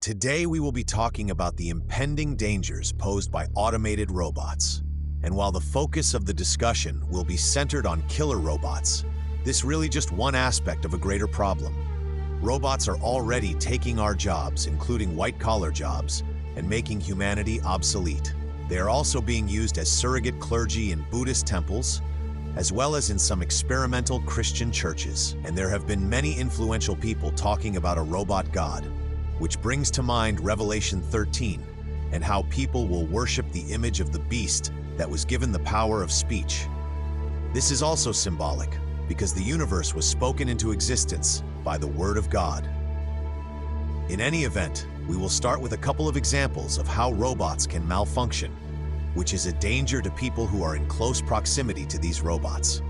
Today we will be talking about the impending dangers posed by automated robots. And while the focus of the discussion will be centered on killer robots, this really just one aspect of a greater problem. Robots are already taking our jobs, including white-collar jobs, and making humanity obsolete. They are also being used as surrogate clergy in Buddhist temples, as well as in some experimental Christian churches. And there have been many influential people talking about a robot god, which brings to mind Revelation 13 and how people will worship the image of the beast that was given the power of speech. This is also symbolic because the universe was spoken into existence by the Word of God. In any event, we will start with a couple of examples of how robots can malfunction, which is a danger to people who are in close proximity to these robots.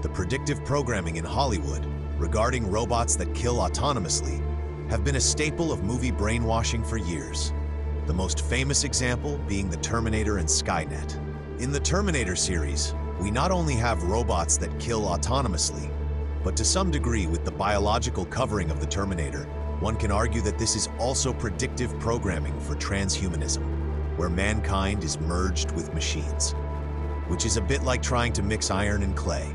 The predictive programming in Hollywood regarding robots that kill autonomously have been a staple of movie brainwashing for years. The most famous example being the Terminator and Skynet. In the Terminator series, we not only have robots that kill autonomously, but to some degree with the biological covering of the Terminator, one can argue that this is also predictive programming for transhumanism, where mankind is merged with machines, which is a bit like trying to mix iron and clay.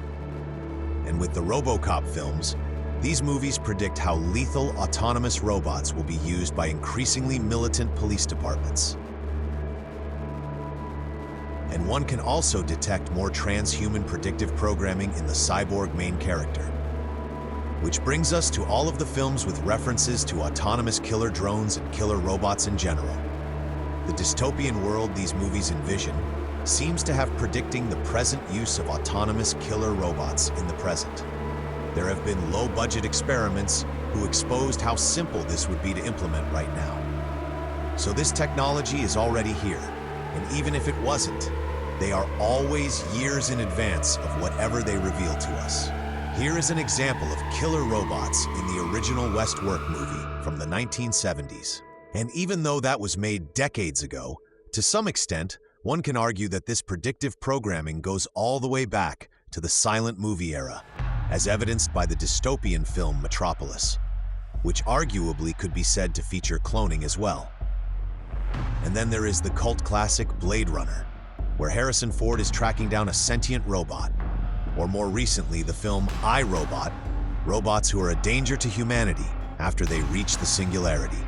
And with the RoboCop films, these movies predict how lethal autonomous robots will be used by increasingly militant police departments. And one can also detect more transhuman predictive programming in the cyborg main character. Which brings us to all of the films with references to autonomous killer drones and killer robots in general. The dystopian world these movies envision seems to have predicting the present use of autonomous killer robots in the present. There have been low-budget experiments who exposed how simple this would be to implement right now. So this technology is already here, and even if it wasn't, they are always years in advance of whatever they reveal to us. Here is an example of killer robots in the original Westworld movie from the 1970s. And even though that was made decades ago, to some extent, one can argue that this predictive programming goes all the way back to the silent movie era, as evidenced by the dystopian film Metropolis, which arguably could be said to feature cloning as well. And then there is the cult classic Blade Runner, where Harrison Ford is tracking down a sentient robot, or more recently the film I, Robot, robots who are a danger to humanity after they reach the singularity.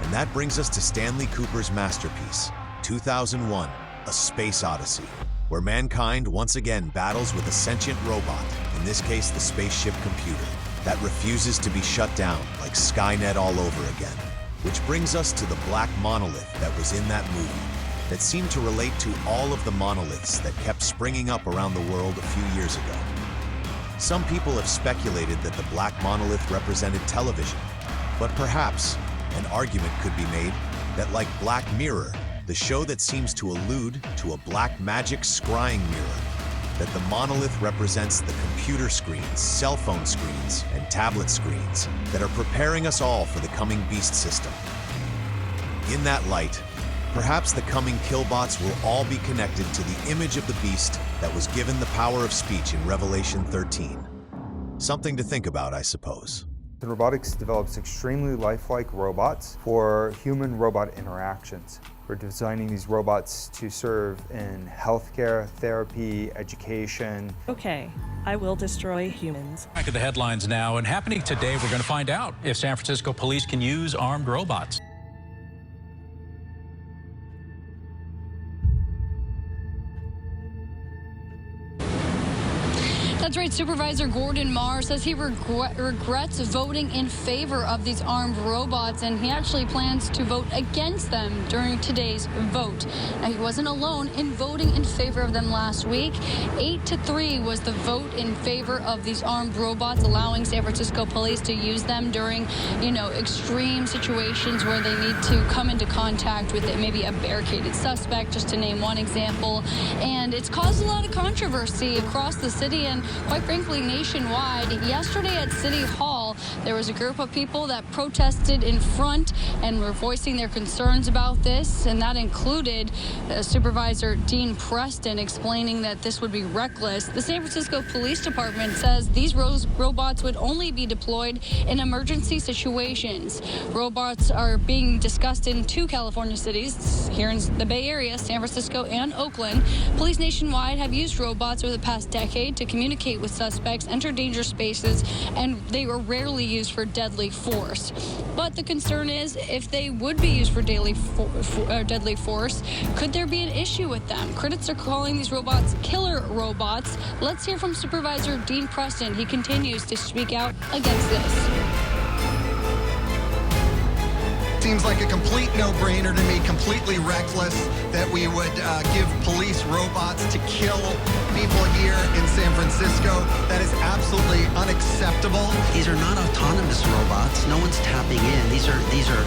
And that brings us to Stanley Kubrick's masterpiece, 2001, A Space Odyssey, where mankind once again battles with a sentient robot, in this case the spaceship computer, that refuses to be shut down like Skynet all over again. Which brings us to the black monolith that was in that movie, that seemed to relate to all of the monoliths that kept springing up around the world a few years ago. Some people have speculated that the black monolith represented television, but perhaps an argument could be made that, like Black Mirror, the show that seems to allude to a black magic scrying mirror, that the monolith represents the computer screens, cell phone screens, and tablet screens that are preparing us all for the coming beast system. In that light, perhaps the coming killbots will all be connected to the image of the beast that was given the power of speech in Revelation 13. Something to think about, I suppose. Robotics develops extremely lifelike robots for human-robot interactions. We're designing these robots to serve in healthcare, therapy, education. Okay, I will destroy humans. Back at the headlines now, and happening today, we're going to find out if San Francisco police can use armed robots. That's right. Supervisor Gordon Marr says he regrets voting in favor of these armed robots, and he actually plans to vote against them during today's vote. Now, he wasn't alone in voting in favor of them last week. 8-3 was the vote in favor of these armed robots, allowing San Francisco police to use them during, extreme situations where they need to come into contact with maybe a barricaded suspect, just to name one example. And it's caused a lot of controversy across the city and, quite frankly, nationwide. Yesterday at City Hall, there was a group of people that protested in front and were voicing their concerns about this, and that included Supervisor Dean Preston explaining that this would be reckless. The San Francisco Police Department says these robots would only be deployed in emergency situations. Robots are being discussed in 2 California cities here in the Bay Area, San Francisco and Oakland. Police nationwide have used robots over the past decade to communicate with suspects, enter danger spaces, and they were rarely used for deadly force. But the concern is, if they would be used for deadly force, could there be an issue with them? Critics are calling these robots killer robots. Let's hear from Supervisor Dean Preston. He continues to speak out against this. Seems like a complete no-brainer to me, completely reckless that we would give police robots to kill people here in San Francisco. That is absolutely unacceptable. These are not autonomous robots. No one's tapping in. These are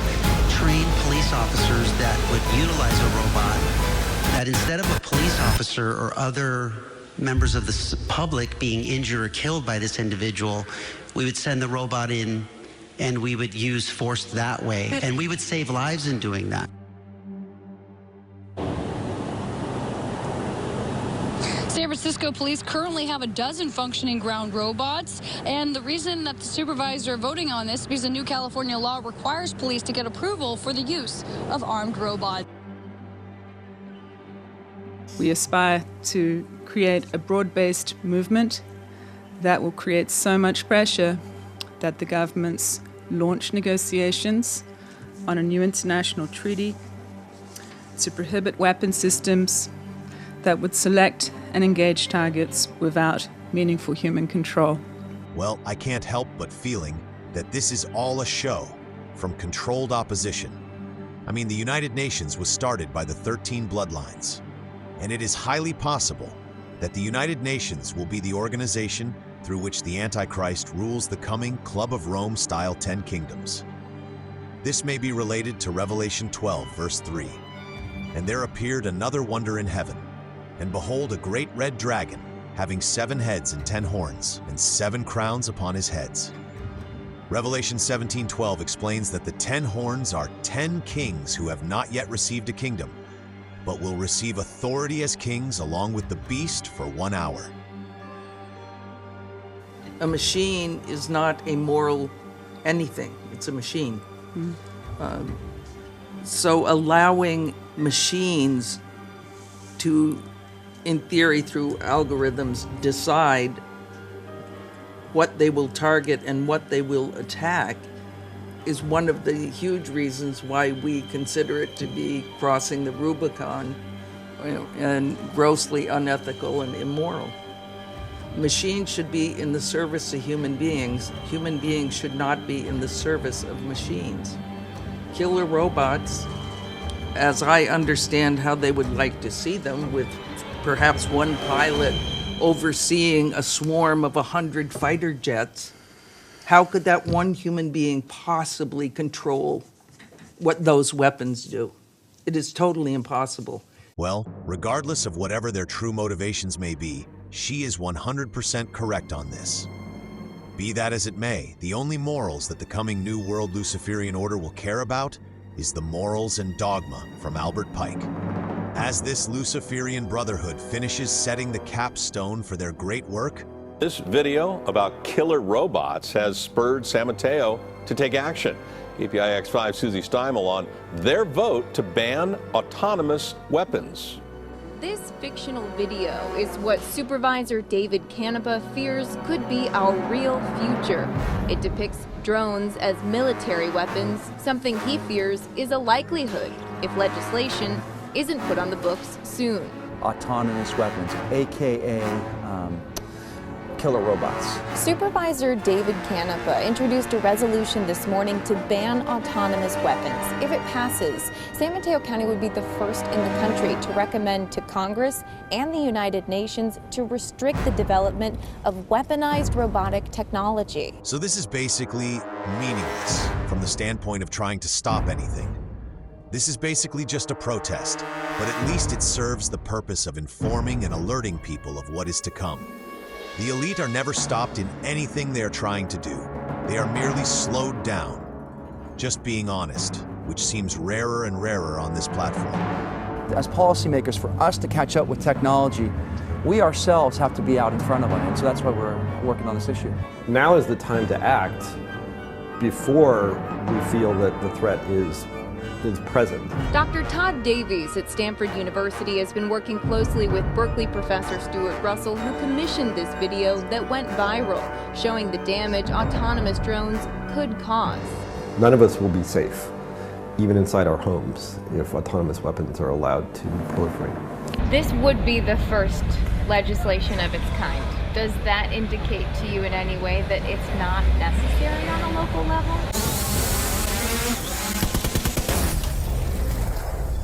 trained police officers that would utilize a robot that, instead of a police officer or other members of the public being injured or killed by this individual, we would send the robot in and we would use force that way. And we would save lives in doing that. San Francisco police currently have a dozen functioning ground robots, and the reason that the supervisor are voting on this is because a new California law requires police to get approval for the use of armed robots. We aspire to create a broad-based movement that will create so much pressure that the governments launch negotiations on a new international treaty to prohibit weapon systems that would select and engage targets without meaningful human control. Well, I can't help but feeling that this is all a show from controlled opposition. I mean, the United Nations was started by the 13 bloodlines, and it is highly possible that the United Nations will be the organization through which the Antichrist rules the coming Club of Rome-style 10 kingdoms. This may be related to Revelation 12, verse 3. And there appeared another wonder in heaven, and behold, a great red dragon, having 7 heads and 10 horns, and 7 crowns upon his heads. Revelation 17:12 explains that the 10 horns are 10 kings who have not yet received a kingdom, but will receive authority as kings along with the beast for 1 hour. A machine is not a moral anything. It's a machine. So allowing machines to, in theory, through algorithms, decide what they will target and what they will attack is one of the huge reasons why we consider it to be crossing the Rubicon, and grossly unethical and immoral. Machines should be in the service of human beings. Human beings should not be in the service of machines. Killer robots, as I understand how they would like to see them, with perhaps one pilot overseeing a swarm of 100 fighter jets, how could that one human being possibly control what those weapons do? It is totally impossible. Well, regardless of whatever their true motivations may be, she is 100% correct on this. Be that as it may, the only morals that the coming New World Luciferian Order will care about is the morals and dogma from Albert Pike. As this Luciferian Brotherhood finishes setting the capstone for their great work, this video about killer robots has spurred San Mateo to take action. KPIX5 Susie Steimel on their vote to ban autonomous weapons. This fictional video is what Supervisor David Canepa fears could be our real future. It depicts drones as military weapons, something he fears is a likelihood if legislation isn't put on the books soon. Autonomous weapons, aka killer robots. Supervisor David Canepa introduced a resolution this morning to ban autonomous weapons. If it passes, San Mateo County would be the first in the country to recommend to Congress and the United Nations to restrict the development of weaponized robotic technology. So this is basically meaningless from the standpoint of trying to stop anything. This is basically just a protest, but at least it serves the purpose of informing and alerting people of what is to come. The elite are never stopped in anything they are trying to do. They are merely slowed down. Just being honest, which seems rarer and rarer on this platform. As policymakers, for us to catch up with technology, we ourselves have to be out in front of it, and so that's why we're working on this issue. Now is the time to act before we feel that the threat is present. Dr. Todd Davies at Stanford University has been working closely with Berkeley professor Stuart Russell, who commissioned this video that went viral, showing the damage autonomous drones could cause. None of us will be safe, even inside our homes, if autonomous weapons are allowed to proliferate. This would be the first legislation of its kind. Does that indicate to you in any way that it's not necessary on a local level?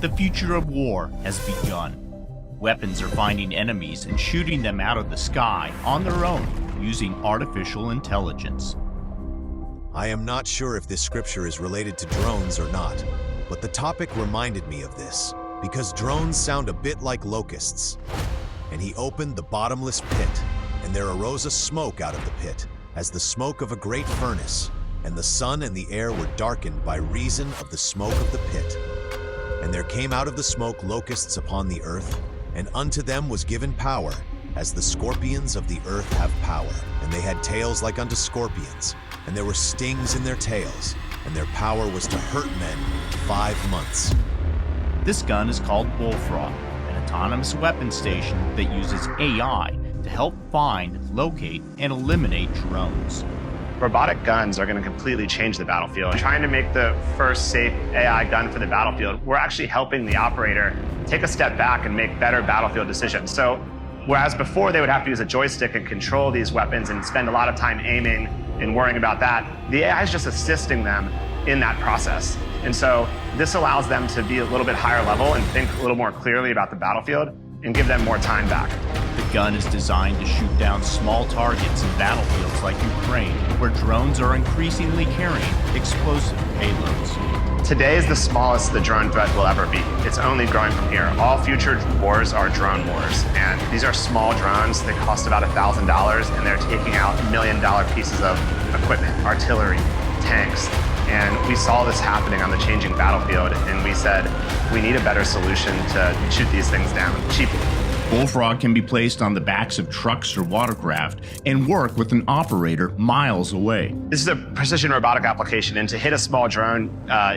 The future of war has begun. Weapons are finding enemies and shooting them out of the sky on their own using artificial intelligence. I am not sure if this scripture is related to drones or not, but the topic reminded me of this because drones sound a bit like locusts. And he opened the bottomless pit, and there arose a smoke out of the pit, as the smoke of a great furnace, and the sun and the air were darkened by reason of the smoke of the pit. And there came out of the smoke locusts upon the earth, and unto them was given power, as the scorpions of the earth have power. And they had tails like unto scorpions, and there were stings in their tails, and their power was to hurt men 5 months. This gun is called Bullfrog, an autonomous weapon station that uses AI to help find, locate, and eliminate drones. Robotic guns are going to completely change the battlefield. Trying to make the first safe AI gun for the battlefield, we're actually helping the operator take a step back and make better battlefield decisions. So whereas before they would have to use a joystick and control these weapons and spend a lot of time aiming and worrying about that, the AI is just assisting them in that process. And so this allows them to be a little bit higher level and think a little more clearly about the battlefield and give them more time back. The gun is designed to shoot down small targets in battlefields like Ukraine, where drones are increasingly carrying explosive payloads. Today is the smallest the drone threat will ever be. It's only growing from here. All future wars are drone wars, and these are small drones. They cost about $1,000, and they're taking out $1 million pieces of equipment, artillery, tanks. And we saw this happening on the changing battlefield, and we said, we need a better solution to shoot these things down cheaply. Bullfrog can be placed on the backs of trucks or watercraft and work with an operator miles away. This is a precision robotic application, and to hit a small drone,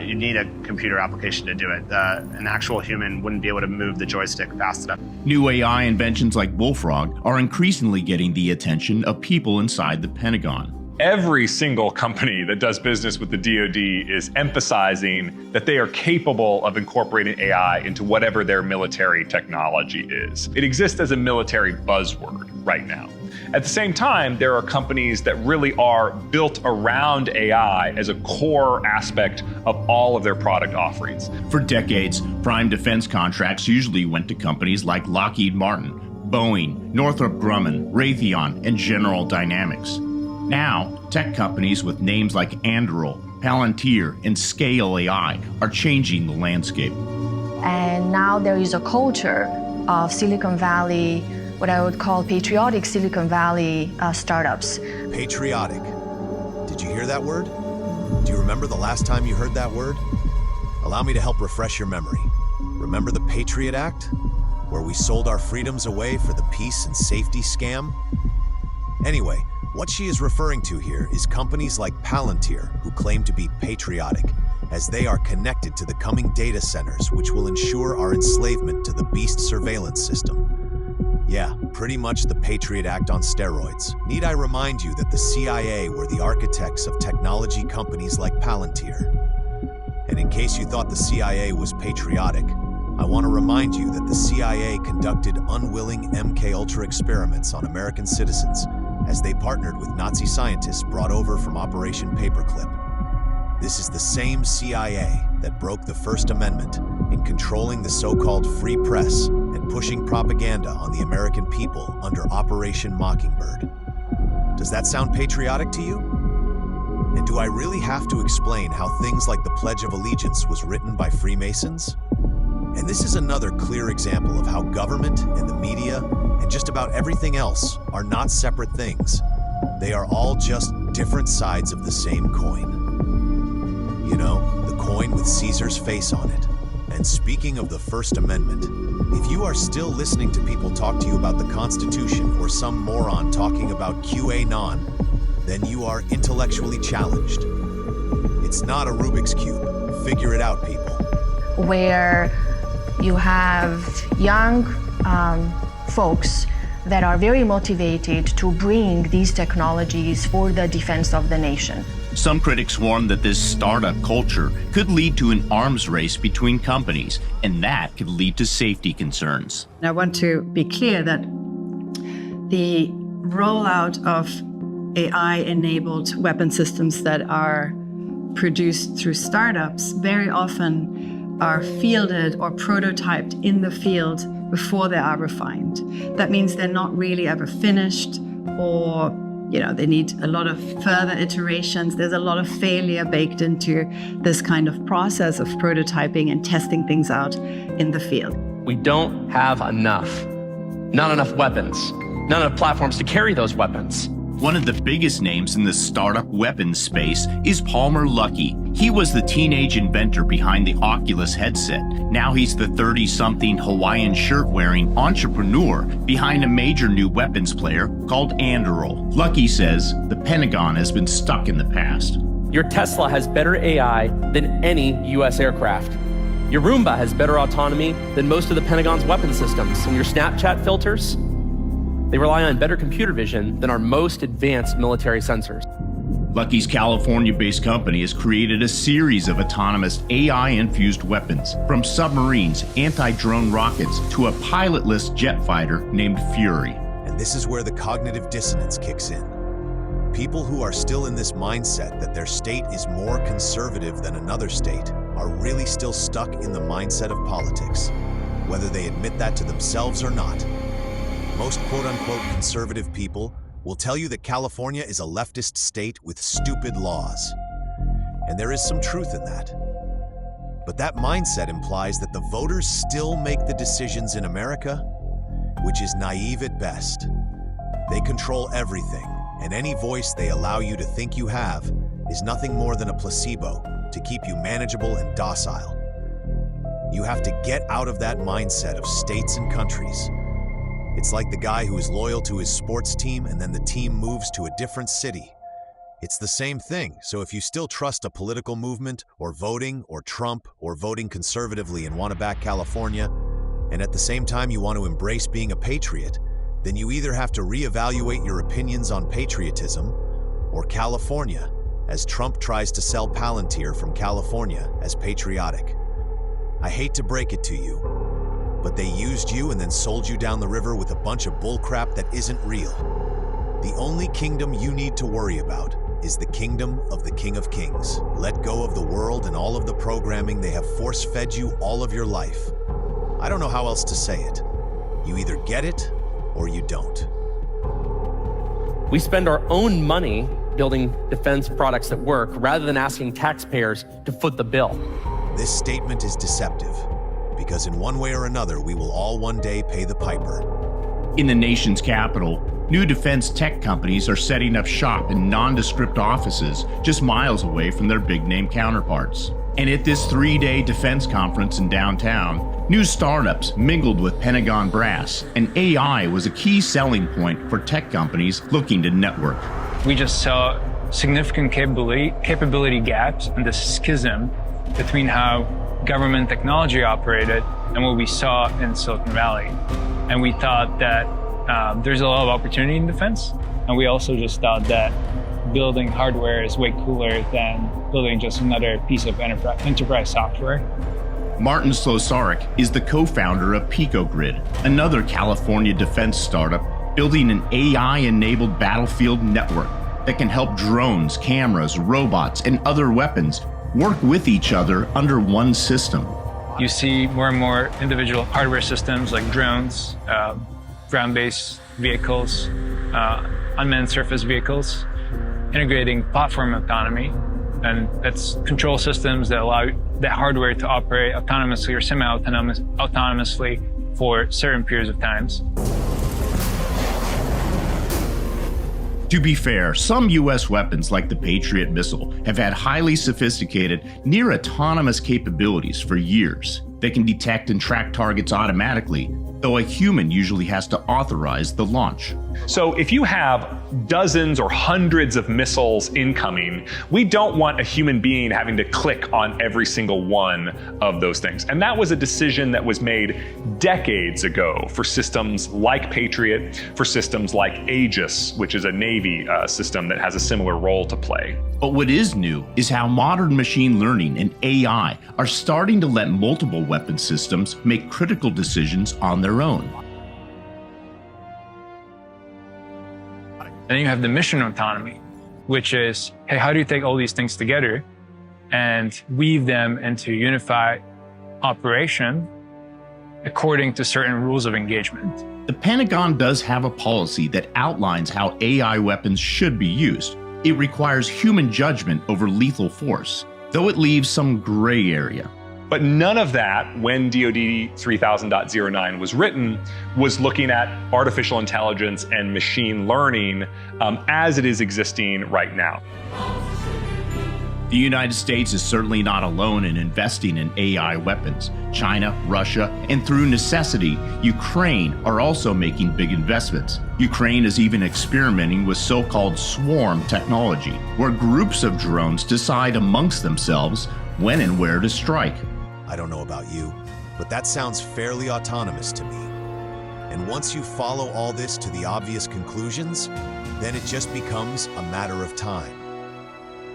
you need a computer application to do it. An actual human wouldn't be able to move the joystick fast enough. New AI inventions like Bullfrog are increasingly getting the attention of people inside the Pentagon. Every single company that does business with the DoD is emphasizing that they are capable of incorporating AI into whatever their military technology is. It exists as a military buzzword right now. At the same time, there are companies that really are built around AI as a core aspect of all of their product offerings. For decades, prime defense contracts usually went to companies like Lockheed Martin, Boeing, Northrop Grumman, Raytheon, and General Dynamics. Now, tech companies with names like Anduril, Palantir, and Scale AI are changing the landscape. And now there is a culture of Silicon Valley, what I would call patriotic Silicon Valley startups. Patriotic. Did you hear that word? Do you remember the last time you heard that word? Allow me to help refresh your memory. Remember the Patriot Act, where we sold our freedoms away for the peace and safety scam? Anyway, what she is referring to here is companies like Palantir who claim to be patriotic, as they are connected to the coming data centers which will ensure our enslavement to the beast surveillance system. Yeah, pretty much the Patriot Act on steroids. Need I remind you that the CIA were the architects of technology companies like Palantir? And in case you thought the CIA was patriotic, I want to remind you that the CIA conducted unwilling MKUltra experiments on American citizens as they partnered with Nazi scientists brought over from Operation Paperclip. This is the same CIA that broke the First Amendment in controlling the so-called free press and pushing propaganda on the American people under Operation Mockingbird. Does that sound patriotic to you? And do I really have to explain how things like the Pledge of Allegiance was written by Freemasons? And this is another clear example of how government and the media and just about everything else are not separate things. They are all just different sides of the same coin. You know, the coin with Caesar's face on it. And speaking of the First Amendment, if you are still listening to people talk to you about the Constitution or some moron talking about QAnon, then you are intellectually challenged. It's not a Rubik's Cube. Figure it out, people. Where you have young folks that are very motivated to bring these technologies for the defense of the nation. Some critics warn that this startup culture could lead to an arms race between companies, and that could lead to safety concerns. I want to be clear that the rollout of AI-enabled weapon systems that are produced through startups very often are fielded or prototyped in the field before they are refined. That means they're not really ever finished, or they need a lot of further iterations. There's a lot of failure baked into this kind of process of prototyping and testing things out in the field. We don't have not enough weapons, not enough platforms to carry those weapons. One of the biggest names in the startup weapons space is Palmer Luckey. He was the teenage inventor behind the Oculus headset. Now he's the 30-something Hawaiian shirt-wearing entrepreneur behind a major new weapons player called Anduril. Luckey says the Pentagon has been stuck in the past. Your Tesla has better AI than any U.S. aircraft. Your Roomba has better autonomy than most of the Pentagon's weapon systems. And your Snapchat filters, they rely on better computer vision than our most advanced military sensors. Luckey's California-based company has created a series of autonomous AI-infused weapons, from submarines, anti-drone rockets, to a pilotless jet fighter named Fury. And this is where the cognitive dissonance kicks in. People who are still in this mindset that their state is more conservative than another state are really still stuck in the mindset of politics, whether they admit that to themselves or not. Most quote-unquote conservative people will tell you that California is a leftist state with stupid laws. And there is some truth in that. But that mindset implies that the voters still make the decisions in America, which is naive at best. They control everything, and any voice they allow you to think you have is nothing more than a placebo to keep you manageable and docile. You have to get out of that mindset of states and countries. It's like the guy who is loyal to his sports team and then the team moves to a different city. It's the same thing, so if you still trust a political movement, or voting, or Trump, or voting conservatively and want to back California, and at the same time you want to embrace being a patriot, then you either have to reevaluate your opinions on patriotism, or California, as Trump tries to sell Palantir from California as patriotic. I hate to break it to you, but they used you and then sold you down the river with a bunch of bullcrap that isn't real. The only kingdom you need to worry about is the kingdom of the King of Kings. Let go of the world and all of the programming they have force-fed you all of your life. I don't know how else to say it. You either get it or you don't. We spend our own money building defense products that work rather than asking taxpayers to foot the bill. This statement is deceptive, because in one way or another, we will all one day pay the piper. In the nation's capital, new defense tech companies are setting up shop in nondescript offices just miles away from their big-name counterparts. And at this 3-day defense conference in downtown, new startups mingled with Pentagon brass, and AI was a key selling point for tech companies looking to network. We just saw significant capability gaps and the schism between how government technology operated and what we saw in Silicon Valley. And we thought that there's a lot of opportunity in defense. And we also just thought that building hardware is way cooler than building just another piece of enterprise software. Martin Slosarek is the co-founder of PicoGrid, another California defense startup building an AI-enabled battlefield network that can help drones, cameras, robots, and other weapons work with each other under one system. You see more and more individual hardware systems like drones, ground-based vehicles, unmanned surface vehicles, integrating platform autonomy, and that's control systems that allow that hardware to operate autonomously or semi-autonomously for certain periods of times. To be fair, some U.S. weapons like the Patriot missile have had highly sophisticated, near-autonomous capabilities for years. They can detect and track targets automatically, though a human usually has to authorize the launch. So if you have dozens or hundreds of missiles incoming, we don't want a human being having to click on every single one of those things. And that was a decision that was made decades ago for systems like Patriot, for systems like Aegis, which is a Navy system that has a similar role to play. But what is new is how modern machine learning and AI are starting to let multiple weapon systems make critical decisions on their own. And then you have the mission autonomy, which is, hey, how do you take all these things together and weave them into unified operation according to certain rules of engagement? The Pentagon does have a policy that outlines how AI weapons should be used. It requires human judgment over lethal force, though it leaves some gray area. But none of that, when DoD 3000.09 was written, was looking at artificial intelligence and machine learning as it is existing right now. The United States is certainly not alone in investing in AI weapons. China, Russia, and through necessity, Ukraine are also making big investments. Ukraine is even experimenting with so-called swarm technology, where groups of drones decide amongst themselves when and where to strike. I don't know about you, but that sounds fairly autonomous to me. And once you follow all this to the obvious conclusions, then it just becomes a matter of time.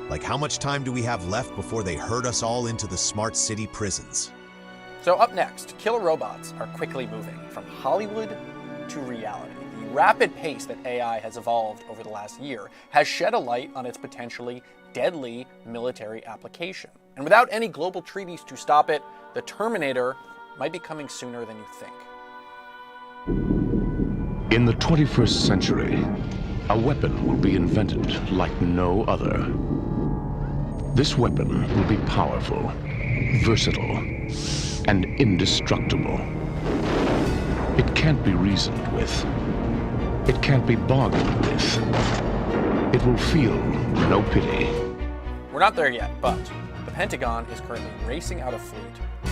Like, how much time do we have left before they herd us all into the smart city prisons? So up next, killer robots are quickly moving from Hollywood to reality. The rapid pace that AI has evolved over the last year has shed a light on its potentially deadly military application. And without any global treaties to stop it, the Terminator might be coming sooner than you think. In the 21st century, a weapon will be invented like no other. This weapon will be powerful, versatile, and indestructible. It can't be reasoned with. It can't be bargained with. It will feel no pity. We're not there yet, but the Pentagon is currently racing out a fleet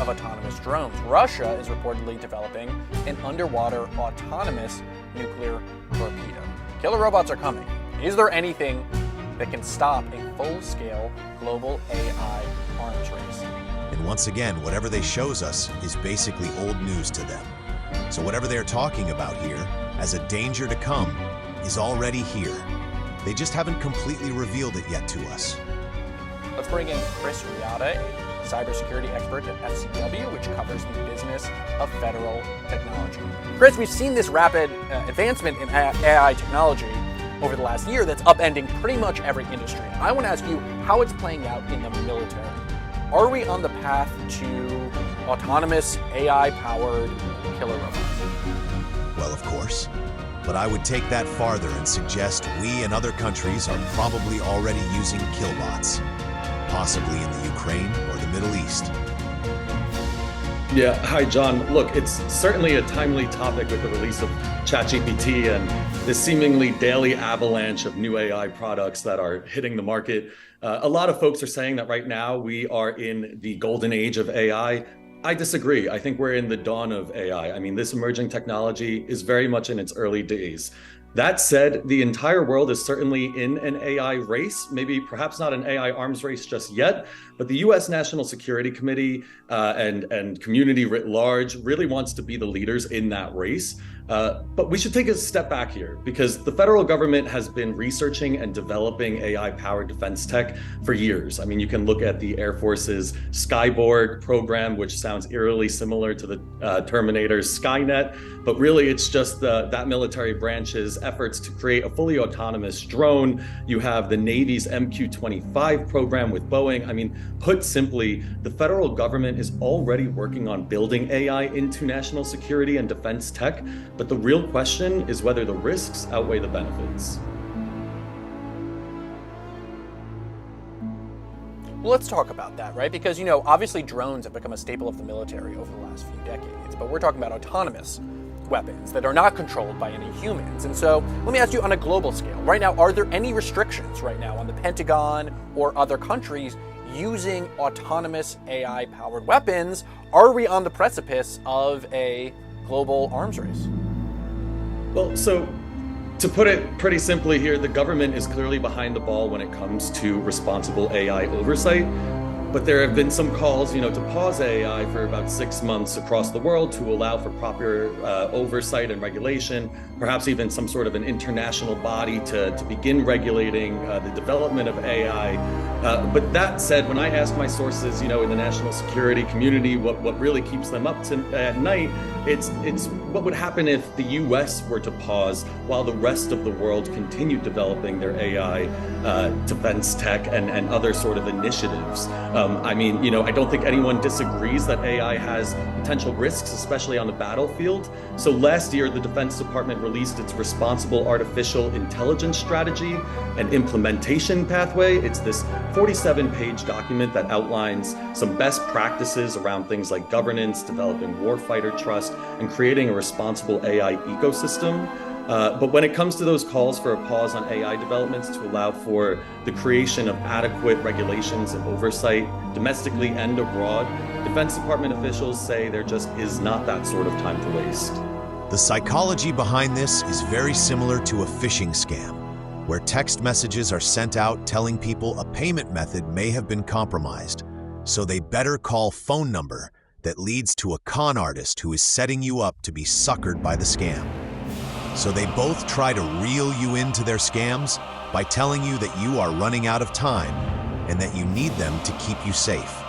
of autonomous drones. Russia is reportedly developing an underwater autonomous nuclear torpedo. Killer robots are coming. Is there anything that can stop a full-scale global AI arms race? And once again, whatever they shows us is basically old news to them. So whatever they're talking about here as a danger to come is already here. They just haven't completely revealed it yet to us. Let's bring in Chris Riata, a cybersecurity expert at FCW, which covers the business of federal technology. Chris, we've seen this rapid advancement in AI technology over the last year that's upending pretty much every industry. I want to ask you how it's playing out in the military. Are we on the path to autonomous AI-powered killer robots? Well, of course. But I would take that farther and suggest we and other countries are probably already using killbots, possibly in the Ukraine or the Middle East. Yeah, hi John. Look, it's certainly a timely topic with the release of ChatGPT and the seemingly daily avalanche of new AI products that are hitting the market. A lot of folks are saying that right now we are in the golden age of AI. I disagree. I think we're in the dawn of AI. I mean, this emerging technology is very much in its early days. That said, the entire world is certainly in an AI race, maybe perhaps not an AI arms race just yet, but the U.S. National Security Committee and community writ large really wants to be the leaders in that race. But we should take a step back here because the federal government has been researching and developing AI-powered defense tech for years. I mean, you can look at the Air Force's Skyborg program, which sounds eerily similar to the Terminator's Skynet, but really it's just that military branch's efforts to create a fully autonomous drone. You have the Navy's MQ-25 program with Boeing. I mean, put simply, the federal government is already working on building AI into national security and defense tech. But the real question is whether the risks outweigh the benefits. Well, let's talk about that, right? Because, obviously drones have become a staple of the military over the last few decades, but we're talking about autonomous weapons that are not controlled by any humans. And so let me ask you on a global scale, right now, are there any restrictions right now on the Pentagon or other countries using autonomous AI-powered weapons? Are we on the precipice of a global arms race? Well, so to put it pretty simply here, the government is clearly behind the ball when it comes to responsible AI oversight. But there have been some calls, to pause AI for about 6 months across the world to allow for proper oversight and regulation, perhaps even some sort of an international body to begin regulating the development of AI. But that said, when I ask my sources, in the national security community, what really keeps them up at night, it's what would happen if the US were to pause while the rest of the world continued developing their AI defense tech and other sort of initiatives. I don't think anyone disagrees that AI has potential risks, especially on the battlefield. So last year, the Defense Department released its Responsible Artificial Intelligence Strategy and Implementation Pathway. It's this 47-page document that outlines some best practices around things like governance, developing warfighter trust, and creating a responsible AI ecosystem. But when it comes to those calls for a pause on AI developments to allow for the creation of adequate regulations and oversight domestically and abroad, Defense Department officials say there just is not that sort of time to waste. The psychology behind this is very similar to a phishing scam, where text messages are sent out telling people a payment method may have been compromised, so they better call phone number that leads to a con artist who is setting you up to be suckered by the scam. So they both try to reel you into their scams by telling you that you are running out of time and that you need them to keep you safe.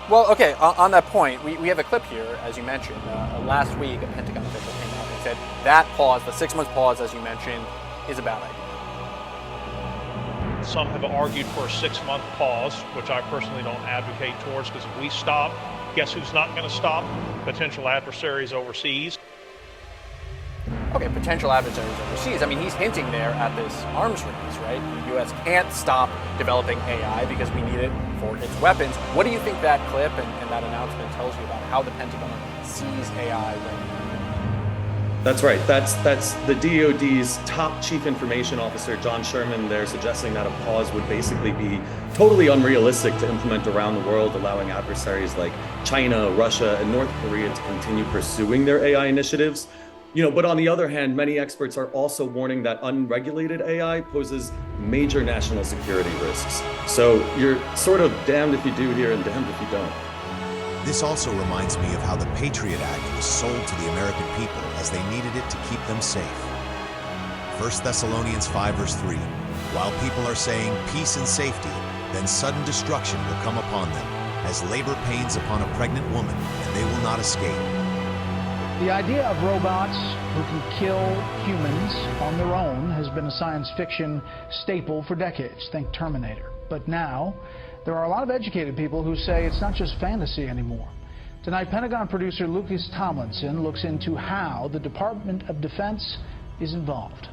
Well, okay, on that point, we have a clip here, as you mentioned. Last week, a Pentagon official came out and said that pause, the 6-month pause, as you mentioned, is a bad idea. Some have argued for a 6-month pause, which I personally don't advocate towards, because if we stop, guess who's not going to stop? Potential adversaries overseas. Okay, potential adversaries overseas. I mean, he's hinting there at this arms race, right? The U.S. can't stop developing AI because we need it for its weapons. What do you think that clip and that announcement tells you about how the Pentagon sees AI right now? That's right. That's the DoD's top chief information officer, John Sherman, there suggesting that a pause would basically be totally unrealistic to implement around the world, allowing adversaries like China, Russia, and North Korea to continue pursuing their AI initiatives. But on the other hand, many experts are also warning that unregulated AI poses major national security risks. So you're sort of damned if you do here and damned if you don't. This also reminds me of how the Patriot Act was sold to the American people as they needed it to keep them safe. 1 Thessalonians 5 verse 3, while people are saying peace and safety, then sudden destruction will come upon them, as labor pains upon a pregnant woman, and they will not escape. The idea of robots who can kill humans on their own has been a science fiction staple for decades. Think Terminator. But now, there are a lot of educated people who say it's not just fantasy anymore. Tonight, Pentagon producer Lucas Tomlinson looks into how the Department of Defense is involved.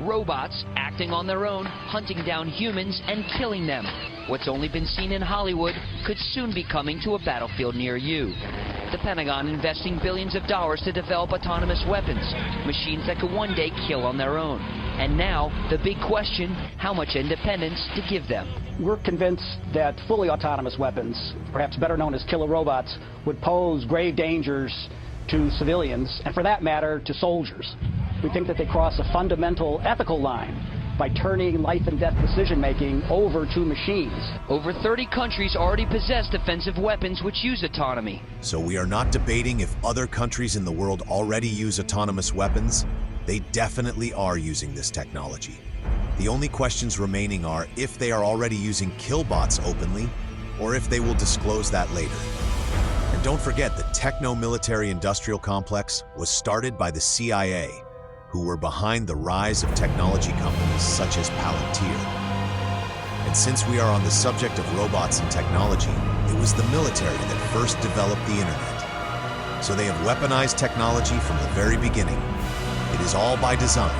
Robots acting on their own, hunting down humans and killing them. What's only been seen in Hollywood could soon be coming to a battlefield near you. The Pentagon investing billions of dollars to develop autonomous weapons, machines that could one day kill on their own. And now, the big question, how much independence to give them. We're convinced that fully autonomous weapons, perhaps better known as killer robots, would pose grave dangers to civilians, and for that matter, to soldiers. We think that they cross a fundamental ethical line by turning life and death decision-making over to machines. Over 30 countries already possess defensive weapons which use autonomy. So we are not debating if other countries in the world already use autonomous weapons. They definitely are using this technology. The only questions remaining are if they are already using killbots openly, or if they will disclose that later. And don't forget, the techno-military industrial complex was started by the CIA, who were behind the rise of technology companies such as Palantir. And since we are on the subject of robots and technology, it was the military that first developed the internet. So they have weaponized technology from the very beginning. It is all by design.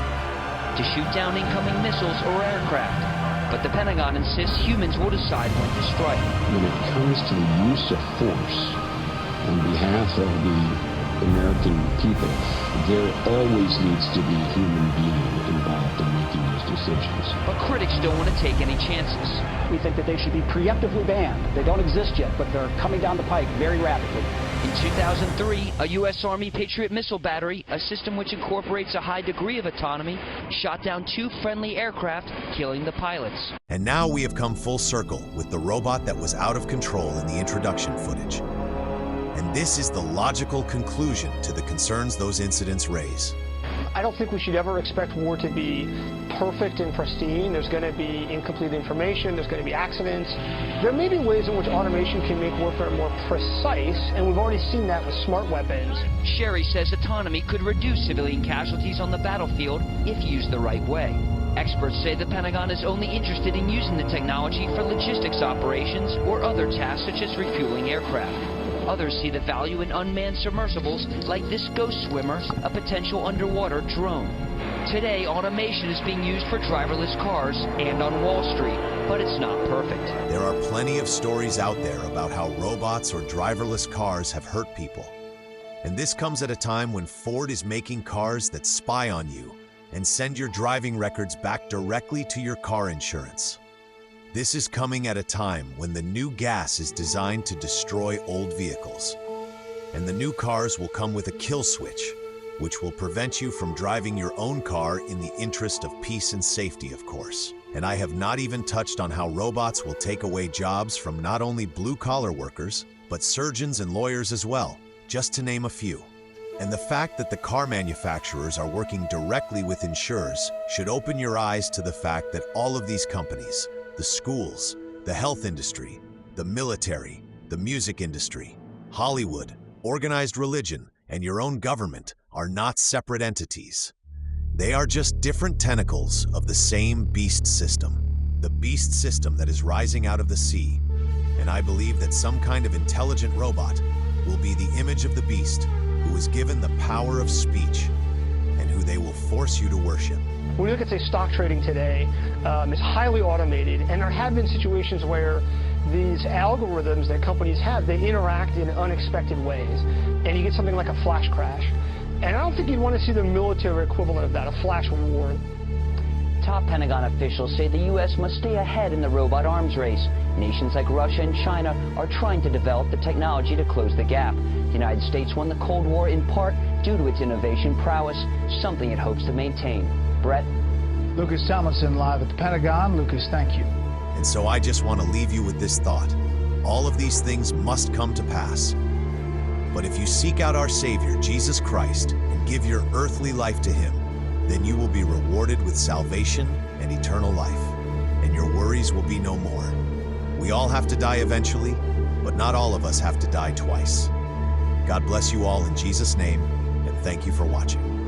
To shoot down incoming missiles or aircraft. But the Pentagon insists humans will decide when to strike. When it comes to the use of force on behalf of the American people, there always needs to be a human being involved in making those decisions. But critics don't want to take any chances. We think that they should be preemptively banned. They don't exist yet, but they're coming down the pike very rapidly. In 2003, a U.S. Army Patriot missile battery, a system which incorporates a high degree of autonomy, shot down 2 friendly aircraft, killing the pilots. And now we have come full circle with the robot that was out of control in the introduction footage. And this is the logical conclusion to the concerns those incidents raise. I don't think we should ever expect war to be perfect and pristine. There's going to be incomplete information. There's going to be accidents. There may be ways in which automation can make warfare more precise, and we've already seen that with smart weapons. Sherry says autonomy could reduce civilian casualties on the battlefield if used the right way. Experts say the Pentagon is only interested in using the technology for logistics operations or other tasks such as refueling aircraft. Others see the value in unmanned submersibles like this Ghost Swimmer, a potential underwater drone. Today, automation is being used for driverless cars and on Wall Street, but it's not perfect. There are plenty of stories out there about how robots or driverless cars have hurt people. And this comes at a time when Ford is making cars that spy on you and send your driving records back directly to your car insurance. This is coming at a time when the new gas is designed to destroy old vehicles. And the new cars will come with a kill switch, which will prevent you from driving your own car in the interest of peace and safety, of course. And I have not even touched on how robots will take away jobs from not only blue-collar workers, but surgeons and lawyers as well, just to name a few. And the fact that the car manufacturers are working directly with insurers should open your eyes to the fact that all of these companies, the schools, the health industry, the military, the music industry, Hollywood, organized religion, and your own government are not separate entities. They are just different tentacles of the same beast system, the beast system that is rising out of the sea. And I believe that some kind of intelligent robot will be the image of the beast who is given the power of speech and who they will force you to worship. When we look at, say, stock trading today, it's highly automated, and there have been situations where these algorithms that companies have, they interact in unexpected ways, and you get something like a flash crash. And I don't think you'd want to see the military equivalent of that, a flash war. Top Pentagon officials say the U.S. must stay ahead in the robot arms race. Nations like Russia and China are trying to develop the technology to close the gap. The United States won the Cold War in part due to its innovation prowess, something it hopes to maintain. Brett? Lucas Tomlinson live at the Pentagon. Lucas, thank you. And so I just want to leave you with this thought. All of these things must come to pass. But if you seek out our Savior, Jesus Christ, and give your earthly life to Him, then you will be rewarded with salvation and eternal life, and your worries will be no more. We all have to die eventually, but not all of us have to die twice. God bless you all in Jesus' name, and thank you for watching.